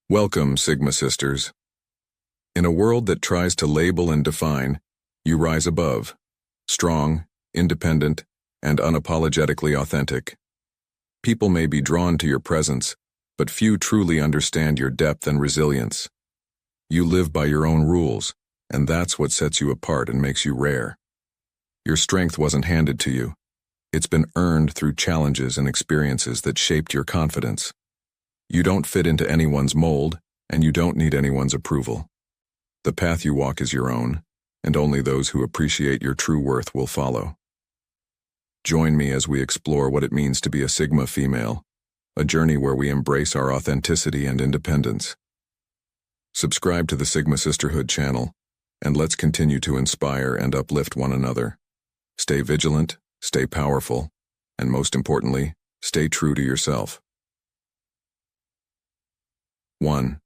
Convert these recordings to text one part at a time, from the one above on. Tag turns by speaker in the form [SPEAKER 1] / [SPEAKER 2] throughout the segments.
[SPEAKER 1] Welcome, Sigma Sisters. In a world that tries to label and define, you rise above, strong, independent, and unapologetically authentic. People may be drawn to your presence, but few truly understand your depth and resilience. You live by your own rules, and that's what sets you apart and makes you rare. Your strength wasn't handed to you. It's been earned through challenges and experiences that shaped your confidence. You don't fit into anyone's mold, and you don't need anyone's approval. The path you walk is your own, and only those who appreciate your true worth will follow. Join me as we explore what it means to be a Sigma female, a journey where we embrace our authenticity and independence. Subscribe to the Sigma Sisterhood channel, and let's continue to inspire and uplift one another. Stay vigilant, stay powerful, and most importantly, stay true to yourself. 1.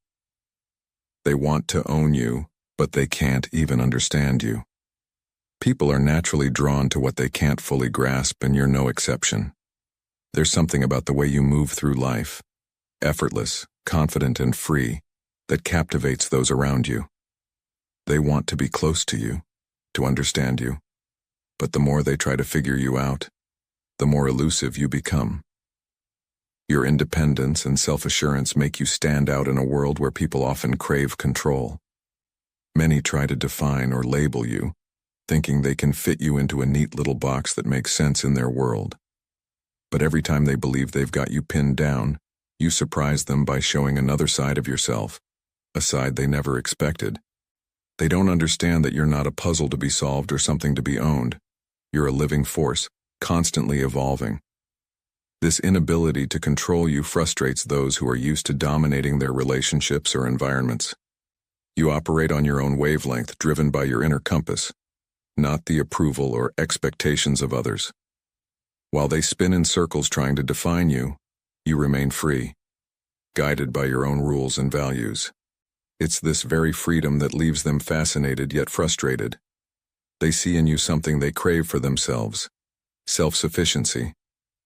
[SPEAKER 1] They want to own you, but they can't even understand you. People are naturally drawn to what they can't fully grasp, and you're no exception. There's something about the way you move through life, effortless, confident, and free, that captivates those around you. They want to be close to you, to understand you, but the more they try to figure you out, the more elusive you become. Your independence and self-assurance make you stand out in a world where people often crave control. Many try to define or label you, thinking they can fit you into a neat little box that makes sense in their world. But every time they believe they've got you pinned down, you surprise them by showing another side of yourself, a side they never expected. They don't understand that you're not a puzzle to be solved or something to be owned. You're a living force, constantly evolving. This inability to control you frustrates those who are used to dominating their relationships or environments. You operate on your own wavelength, driven by your inner compass, not the approval or expectations of others. While they spin in circles trying to define you, you remain free, guided by your own rules and values. It's this very freedom that leaves them fascinated yet frustrated. They see in you something they crave for themselves: self-sufficiency.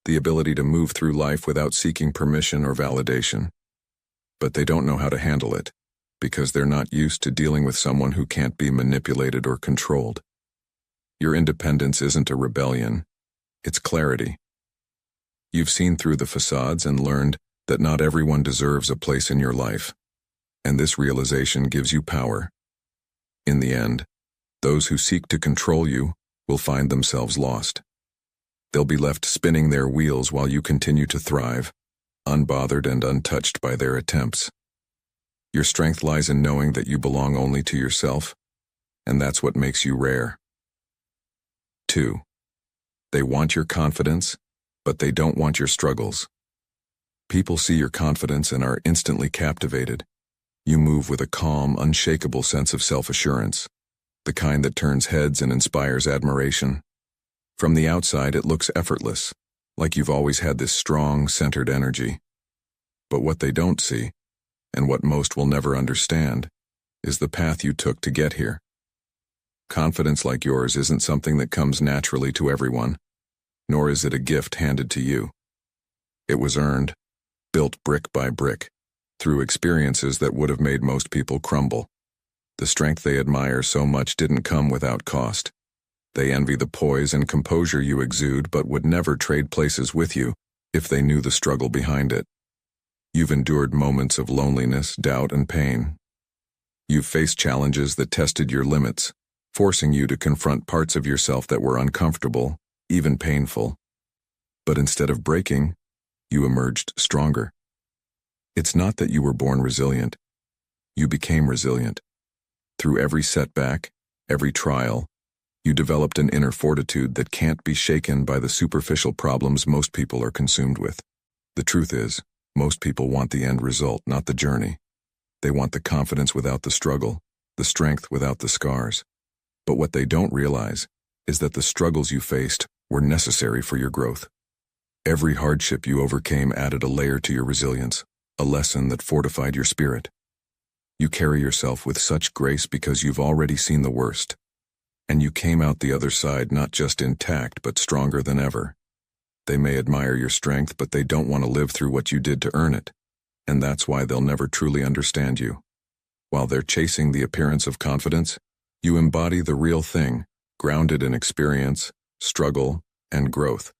[SPEAKER 1] The ability to move through life without seeking permission or validation. But they don't know how to handle it, because they're not used to dealing with someone who can't be manipulated or controlled. Your independence isn't a rebellion, it's clarity. You've seen through the facades and learned that not everyone deserves a place in your life, and this realization gives you power. In the end, those who seek to control you will find themselves lost. They'll be left spinning their wheels while you continue to thrive, unbothered and untouched by their attempts. Your strength lies in knowing that you belong only to yourself, and that's what makes you rare. 2. They want your confidence, but they don't want your struggles. People see your confidence and are instantly captivated. You move with a calm, unshakable sense of self-assurance, the kind that turns heads and inspires admiration. From the outside, it looks effortless, like you've always had this strong, centered energy. But what they don't see, and what most will never understand, is the path you took to get here. Confidence like yours isn't something that comes naturally to everyone, nor is it a gift handed to you. It was earned, built brick by brick, through experiences that would have made most people crumble. The strength they admire so much didn't come without cost. They envy the poise and composure you exude, but would never trade places with you if they knew the struggle behind it. You've endured moments of loneliness, doubt, and pain. You've faced challenges that tested your limits, forcing you to confront parts of yourself that were uncomfortable, even painful. But instead of breaking, you emerged stronger. It's not that you were born resilient. You became resilient. Through every setback, every trial, you developed an inner fortitude that can't be shaken by the superficial problems most people are consumed with. The truth is, most people want the end result, not the journey. They want the confidence without the struggle, the strength without the scars. But what they don't realize is that the struggles you faced were necessary for your growth. Every hardship you overcame added a layer to your resilience, a lesson that fortified your spirit. You carry yourself with such grace because you've already seen the worst. And you came out the other side not just intact but stronger than ever. They may admire your strength, but they don't want to live through what you did to earn it. and that's why they'll never truly understand you. While they're chasing the appearance of confidence, you embody the real thing, grounded in experience, struggle, and growth.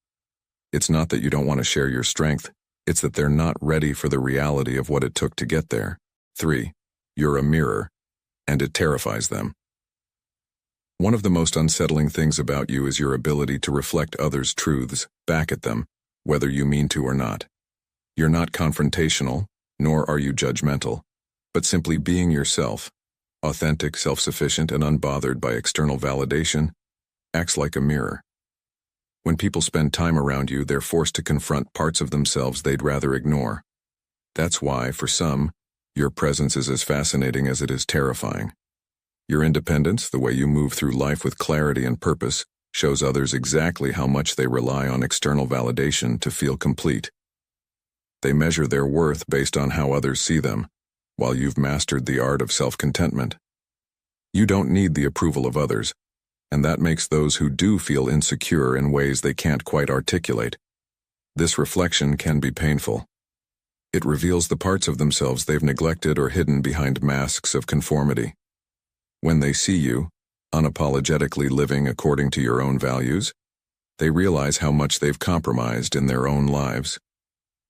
[SPEAKER 1] It's not that you don't want to share your strength, it's that they're not ready for the reality of what it took to get there. 3. You're a mirror, and it terrifies them. One of the most unsettling things about you is your ability to reflect others' truths back at them, whether you mean to or not. You're not confrontational, nor are you judgmental, but simply being yourself, authentic, self-sufficient, and unbothered by external validation, acts like a mirror. When people spend time around you, they're forced to confront parts of themselves they'd rather ignore. That's why, for some, your presence is as fascinating as it is terrifying. Your independence, the way you move through life with clarity and purpose, shows others exactly how much they rely on external validation to feel complete. They measure their worth based on how others see them, while you've mastered the art of self-contentment. You don't need the approval of others, and that makes those who do feel insecure in ways they can't quite articulate. This reflection can be painful. It reveals the parts of themselves they've neglected or hidden behind masks of conformity. When they see you, unapologetically living according to your own values, they realize how much they've compromised in their own lives.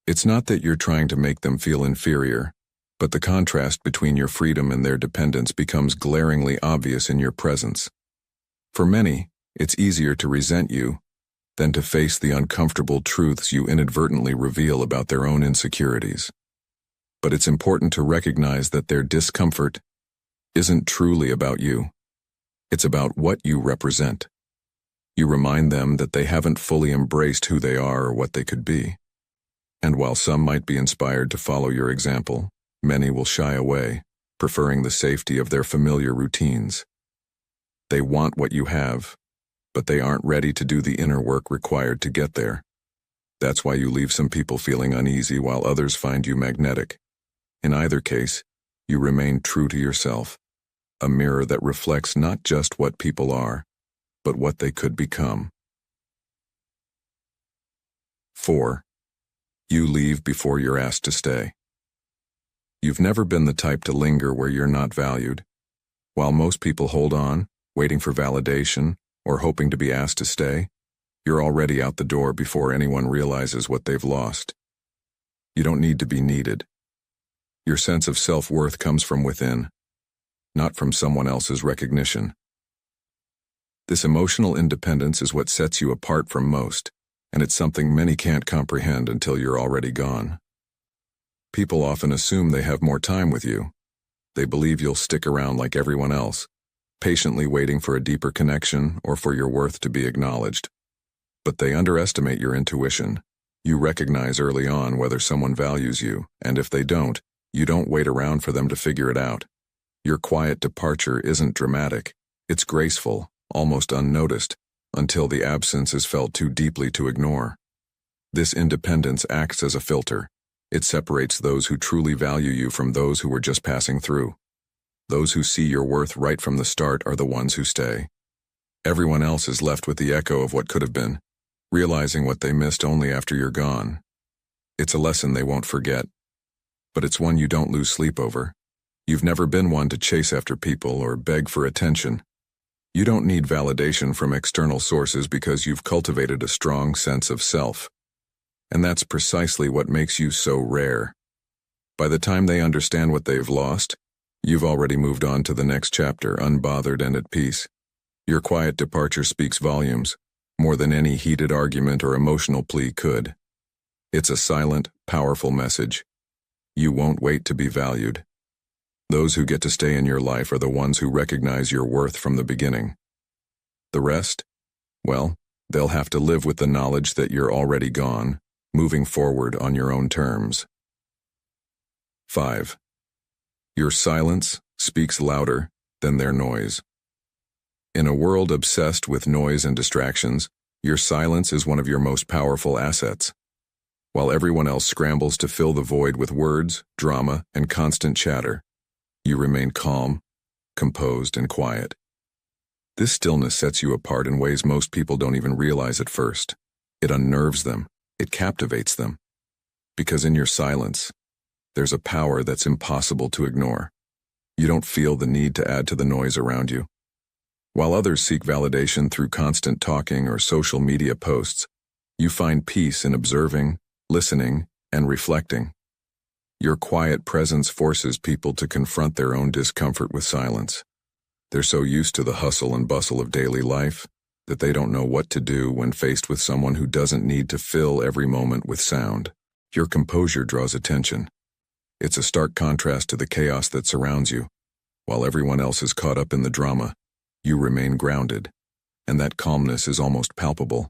[SPEAKER 1] It's not that you're trying to make them feel inferior, but the contrast between your freedom and their dependence becomes glaringly obvious in your presence. For many, it's easier to resent you than to face the uncomfortable truths you inadvertently reveal about their own insecurities. But it's important to recognize that their discomfort isn't truly about you. It's about what you represent. You remind them that they haven't fully embraced who they are or what they could be. And while some might be inspired to follow your example, many will shy away, preferring the safety of their familiar routines. They want what you have, but they aren't ready to do the inner work required to get there. That's why you leave some people feeling uneasy while others find you magnetic. In either case, you remain true to yourself, a mirror that reflects not just what people are, but what they could become. 4. You leave before you're asked to stay. You've never been the type to linger where you're not valued. While most people hold on, waiting for validation, or hoping to be asked to stay, you're already out the door before anyone realizes what they've lost. You don't need to be needed. Your sense of self-worth comes from within, not from someone else's recognition. This emotional independence is what sets you apart from most, and it's something many can't comprehend until you're already gone. People often assume they have more time with you. They believe you'll stick around like everyone else, patiently waiting for a deeper connection or for your worth to be acknowledged. But they underestimate your intuition. You recognize early on whether someone values you, and if they don't, you don't wait around for them to figure it out. Your quiet departure isn't dramatic. It's graceful, almost unnoticed, until the absence is felt too deeply to ignore. This independence acts as a filter. It separates those who truly value you from those who were just passing through. Those who see your worth right from the start are the ones who stay. Everyone else is left with the echo of what could have been, realizing what they missed only after you're gone. It's a lesson they won't forget, but it's one you don't lose sleep over. You've never been one to chase after people or beg for attention. You don't need validation from external sources because you've cultivated a strong sense of self. And that's precisely what makes you so rare. By the time they understand what they've lost, you've already moved on to the next chapter, unbothered and at peace. Your quiet departure speaks volumes, more than any heated argument or emotional plea could. It's a silent, powerful message. You won't wait to be valued. Those who get to stay in your life are the ones who recognize your worth from the beginning. The rest? Well, they'll have to live with the knowledge that you're already gone, moving forward on your own terms. 5. Your silence speaks louder than their noise. In a world obsessed with noise and distractions, your silence is one of your most powerful assets. While everyone else scrambles to fill the void with words, drama, and constant chatter, you remain calm, composed, and quiet. This stillness sets you apart in ways most people don't even realize at first. It unnerves them. It captivates them. Because in your silence, There's a power that's impossible to ignore. You don't feel the need to add to the noise around you. While others seek validation through constant talking or social media posts, you find peace in observing, listening, and reflecting. Your quiet presence forces people to confront their own discomfort with silence. They're so used to the hustle and bustle of daily life that they don't know what to do when faced with someone who doesn't need to fill every moment with sound. Your composure draws attention. It's a stark contrast to the chaos that surrounds you. While everyone else is caught up in the drama, you remain grounded, and that calmness is almost palpable.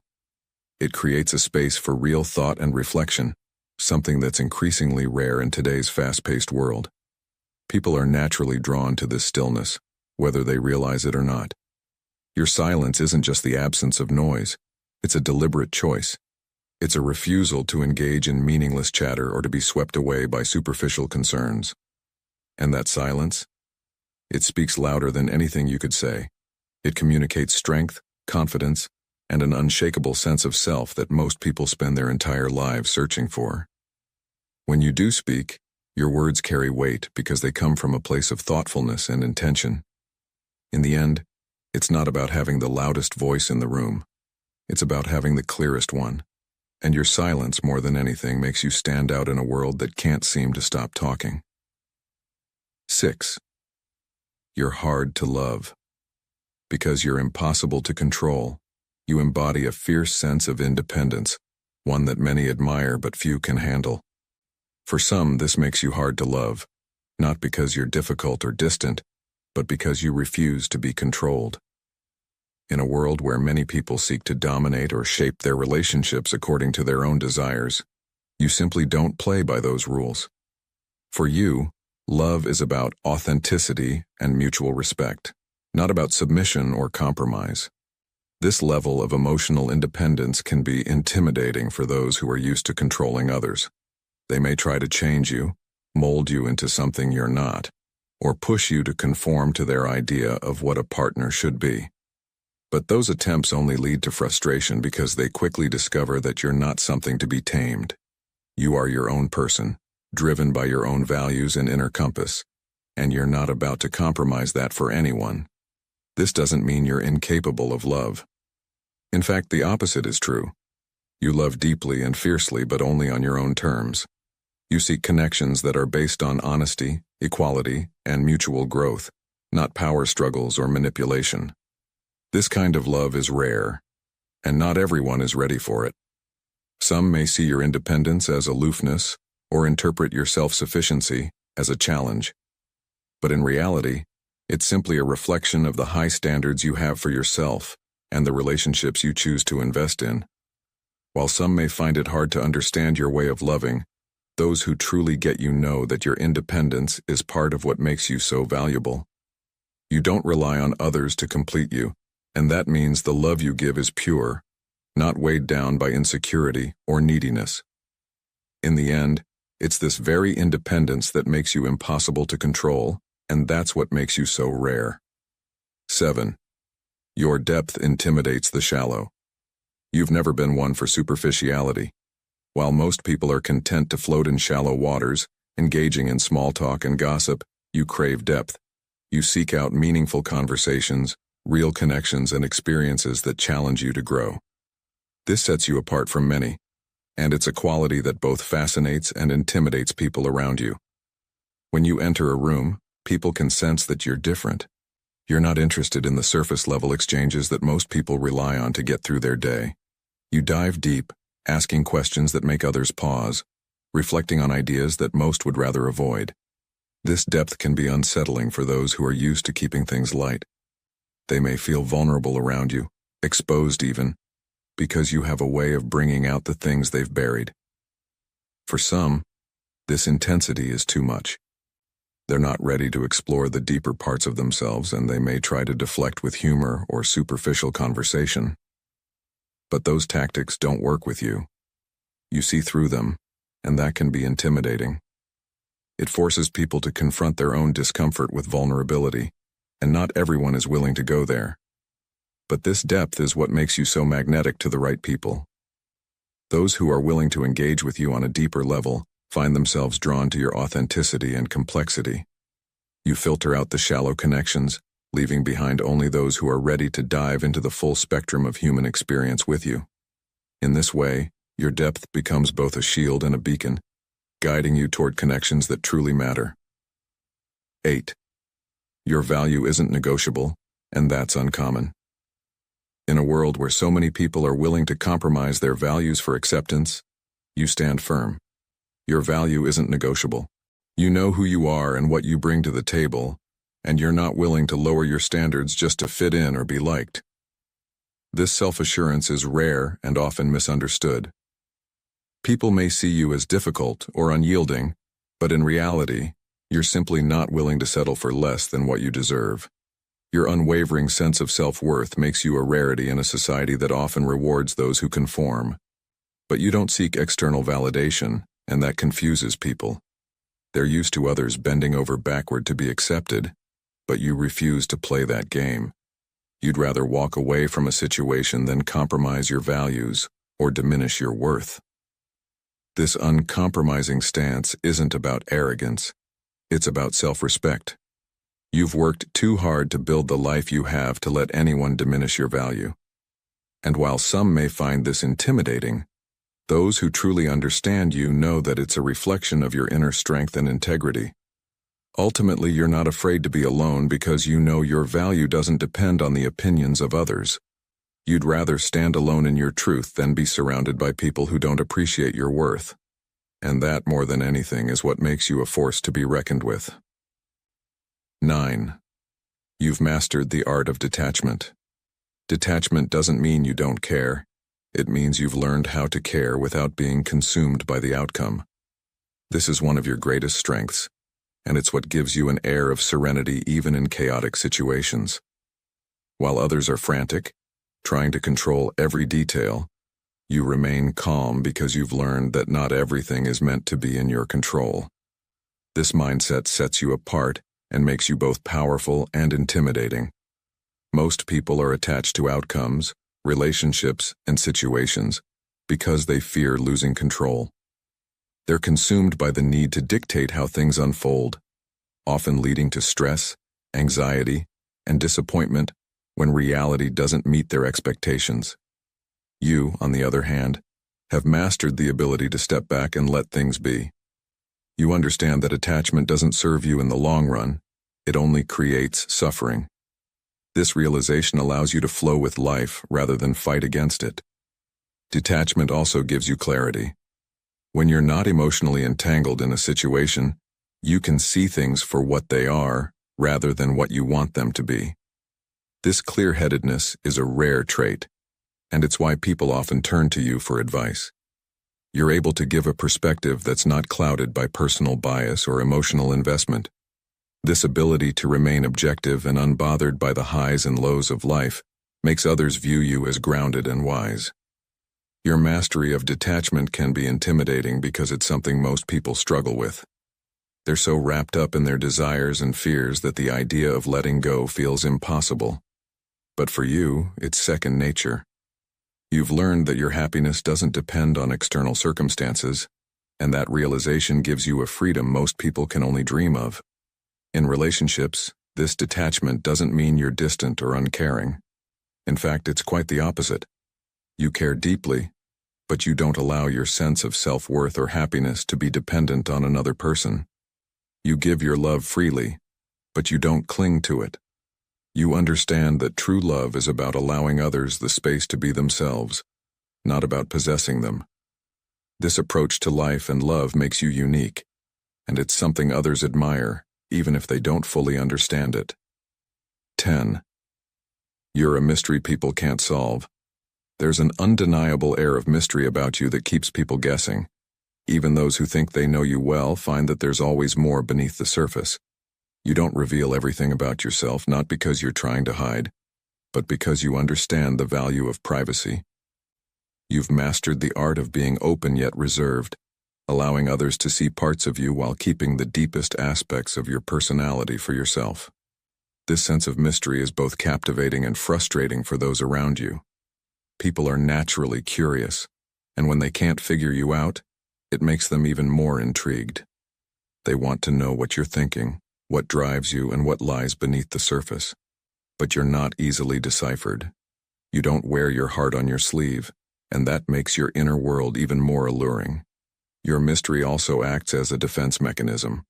[SPEAKER 1] It creates a space for real thought and reflection, something that's increasingly rare in today's fast-paced world. People are naturally drawn to this stillness, whether they realize it or not. Your silence isn't just the absence of noise, it's a deliberate choice. It's a refusal to engage in meaningless chatter or to be swept away by superficial concerns. And that silence? It speaks louder than anything you could say. It communicates strength, confidence, and an unshakable sense of self that most people spend their entire lives searching for. When you do speak, your words carry weight because they come from a place of thoughtfulness and intention. In the end, it's not about having the loudest voice in the room. It's about having the clearest one. And your silence, more than anything, makes you stand out in a world that can't seem to stop talking. 6. You're hard to love. Because you're impossible to control, you embody a fierce sense of independence, one that many admire but few can handle. For some, this makes you hard to love, not because you're difficult or distant, but because you refuse to be controlled. In a world where many people seek to dominate or shape their relationships according to their own desires, you simply don't play by those rules. For you, love is about authenticity and mutual respect, not about submission or compromise. This level of emotional independence can be intimidating for those who are used to controlling others. They may try to change you, mold you into something you're not, or push you to conform to their idea of what a partner should be. But those attempts only lead to frustration because they quickly discover that you're not something to be tamed. You are your own person, driven by your own values and inner compass, and you're not about to compromise that for anyone. This doesn't mean you're incapable of love. In fact, the opposite is true. You love deeply and fiercely, but only on your own terms. You seek connections that are based on honesty, equality, and mutual growth, not power struggles or manipulation. This kind of love is rare, and not everyone is ready for it. Some may see your independence as aloofness or interpret your self-sufficiency as a challenge. But in reality, it's simply a reflection of the high standards you have for yourself and the relationships you choose to invest in. While some may find it hard to understand your way of loving, those who truly get you know that your independence is part of what makes you so valuable. You don't rely on others to complete you, and that means the love you give is pure, not weighed down by insecurity or neediness. In the end, it's this very independence that makes you impossible to control, and that's what makes you so rare. 7. Your depth intimidates the shallow. You've never been one for superficiality. While most people are content to float in shallow waters, engaging in small talk and gossip, you crave depth. You seek out meaningful conversations, real connections, and experiences that challenge you to grow. This sets you apart from many, and it's a quality that both fascinates and intimidates people around you. When you enter a room, people can sense that you're different. You're not interested in the surface-level exchanges that most people rely on to get through their day. You dive deep, asking questions that make others pause, reflecting on ideas that most would rather avoid. This depth can be unsettling for those who are used to keeping things light. They may feel vulnerable around you, exposed even, because you have a way of bringing out the things they've buried. For some, this intensity is too much. They're not ready to explore the deeper parts of themselves, and they may try to deflect with humor or superficial conversation. But those tactics don't work with you. You see through them, and that can be intimidating. It forces people to confront their own discomfort with vulnerability, and not everyone is willing to go there. But this depth is what makes you so magnetic to the right people. Those who are willing to engage with you on a deeper level find themselves drawn to your authenticity and complexity. You filter out the shallow connections, leaving behind only those who are ready to dive into the full spectrum of human experience with you. In this way, your depth becomes both a shield and a beacon, guiding you toward connections that truly matter. 8. Your value isn't negotiable, and that's uncommon. In a world where so many people are willing to compromise their values for acceptance, you stand firm. Your value isn't negotiable. You know who you are and what you bring to the table, and you're not willing to lower your standards just to fit in or be liked. This self-assurance is rare and often misunderstood. People may see you as difficult or unyielding, but in reality, you're simply not willing to settle for less than what you deserve. Your unwavering sense of self-worth makes you a rarity in a society that often rewards those who conform. But you don't seek external validation, and that confuses people. They're used to others bending over backward to be accepted, but you refuse to play that game. You'd rather walk away from a situation than compromise your values or diminish your worth. This uncompromising stance isn't about arrogance. It's about self-respect. You've worked too hard to build the life you have to let anyone diminish your value. And while some may find this intimidating, those who truly understand you know that it's a reflection of your inner strength and integrity. Ultimately, you're not afraid to be alone because you know your value doesn't depend on the opinions of others. You'd rather stand alone in your truth than be surrounded by people who don't appreciate your worth. And that, more than anything, is what makes you a force to be reckoned with. 9. You've mastered the art of detachment. Detachment doesn't mean you don't care. It means you've learned how to care without being consumed by the outcome. This is one of your greatest strengths, and it's what gives you an air of serenity even in chaotic situations. While others are frantic, trying to control every detail, you remain calm because you've learned that not everything is meant to be in your control. This mindset sets you apart and makes you both powerful and intimidating. Most people are attached to outcomes, relationships, and situations because they fear losing control. They're consumed by the need to dictate how things unfold, often leading to stress, anxiety, and disappointment when reality doesn't meet their expectations. You, on the other hand, have mastered the ability to step back and let things be. You understand that attachment doesn't serve you in the long run, it only creates suffering. This realization allows you to flow with life rather than fight against it. Detachment also gives you clarity. When you're not emotionally entangled in a situation, you can see things for what they are rather than what you want them to be. This clear-headedness is a rare trait, and it's why people often turn to you for advice. You're able to give a perspective that's not clouded by personal bias or emotional investment. This ability to remain objective and unbothered by the highs and lows of life makes others view you as grounded and wise. Your mastery of detachment can be intimidating because it's something most people struggle with. They're so wrapped up in their desires and fears that the idea of letting go feels impossible. But for you, it's second nature. You've learned that your happiness doesn't depend on external circumstances, and that realization gives you a freedom most people can only dream of. In relationships, this detachment doesn't mean you're distant or uncaring. In fact, it's quite the opposite. You care deeply, but you don't allow your sense of self-worth or happiness to be dependent on another person. You give your love freely, but you don't cling to it. You understand that true love is about allowing others the space to be themselves, not about possessing them. This approach to life and love makes you unique, and it's something others admire, even if they don't fully understand it. 10. You're a mystery people can't solve. There's an undeniable air of mystery about you that keeps people guessing. Even those who think they know you well find that there's always more beneath the surface. You don't reveal everything about yourself, not because you're trying to hide, but because you understand the value of privacy. You've mastered the art of being open yet reserved, allowing others to see parts of you while keeping the deepest aspects of your personality for yourself. This sense of mystery is both captivating and frustrating for those around you. People are naturally curious, and when they can't figure you out, It makes them even more intrigued. They want to know what you're thinking, what drives you, and what lies beneath the surface. But you're not easily deciphered. You don't wear your heart on your sleeve, and that makes your inner world even more alluring. Your mystery also acts as a defense mechanism.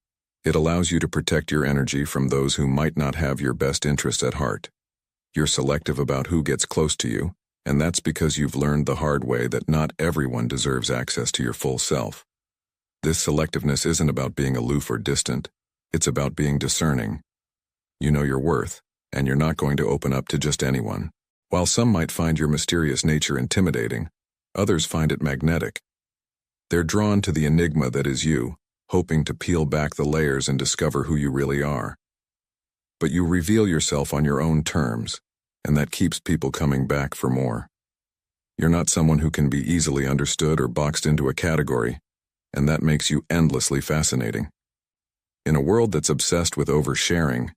[SPEAKER 1] It allows you to protect your energy from those who might not have your best interest at heart. You're selective about who gets close to you, and that's because you've learned the hard way that not everyone deserves access to your full self. This selectiveness isn't about being aloof or distant. It's about being discerning. You know your worth, and you're not going to open up to just anyone. While some might find your mysterious nature intimidating, others find it magnetic. They're drawn to the enigma that is you, hoping to peel back the layers and discover who you really are. But you reveal yourself on your own terms, and that keeps people coming back for more. You're not someone who can be easily understood or boxed into a category, and that makes you endlessly fascinating. In a world that's obsessed with oversharing,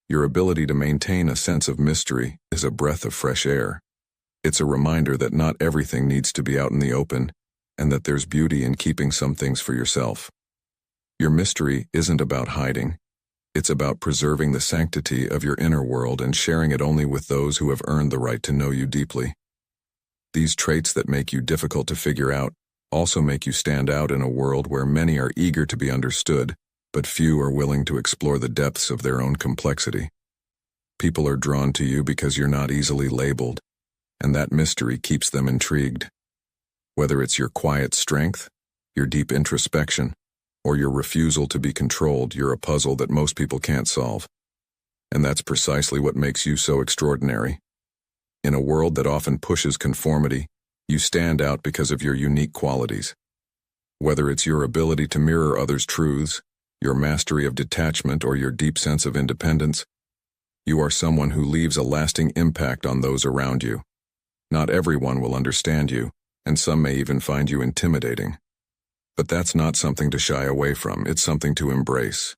[SPEAKER 1] your ability to maintain a sense of mystery is a breath of fresh air. It's a reminder that not everything needs to be out in the open, and that there's beauty in keeping some things for yourself. Your mystery isn't about hiding. It's about preserving the sanctity of your inner world and sharing it only with those who have earned the right to know you deeply. These traits that make you difficult to figure out also make you stand out in a world where many are eager to be understood, but few are willing to explore the depths of their own complexity. People are drawn to you because you're not easily labeled, and that mystery keeps them intrigued. Whether it's your quiet strength, your deep introspection, or your refusal to be controlled, you're a puzzle that most people can't solve. And that's precisely what makes you so extraordinary. In a world that often pushes conformity, you stand out because of your unique qualities. Whether it's your ability to mirror others' truths, your mastery of detachment, or your deep sense of independence, you are someone who leaves a lasting impact on those around you. Not everyone will understand you, and some may even find you intimidating. But that's not something to shy away from, it's something to embrace.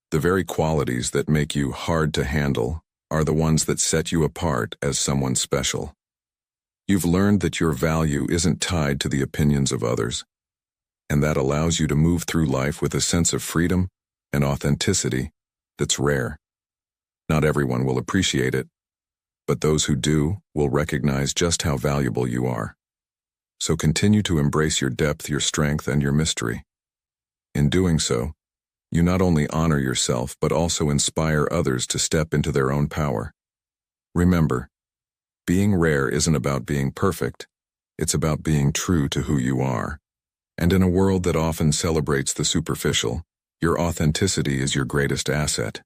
[SPEAKER 1] The very qualities that make you hard to handle are the ones that set you apart as someone special. You've learned that your value isn't tied to the opinions of others, and that allows you to move through life with a sense of freedom and authenticity that's rare. Not everyone will appreciate it, but those who do will recognize just how valuable you are. So continue to embrace your depth, your strength, and your mystery. In doing so, you not only honor yourself but also inspire others to step into their own power. Remember, being rare isn't about being perfect, it's about being true to who you are. And in a world that often celebrates the superficial, your authenticity is your greatest asset.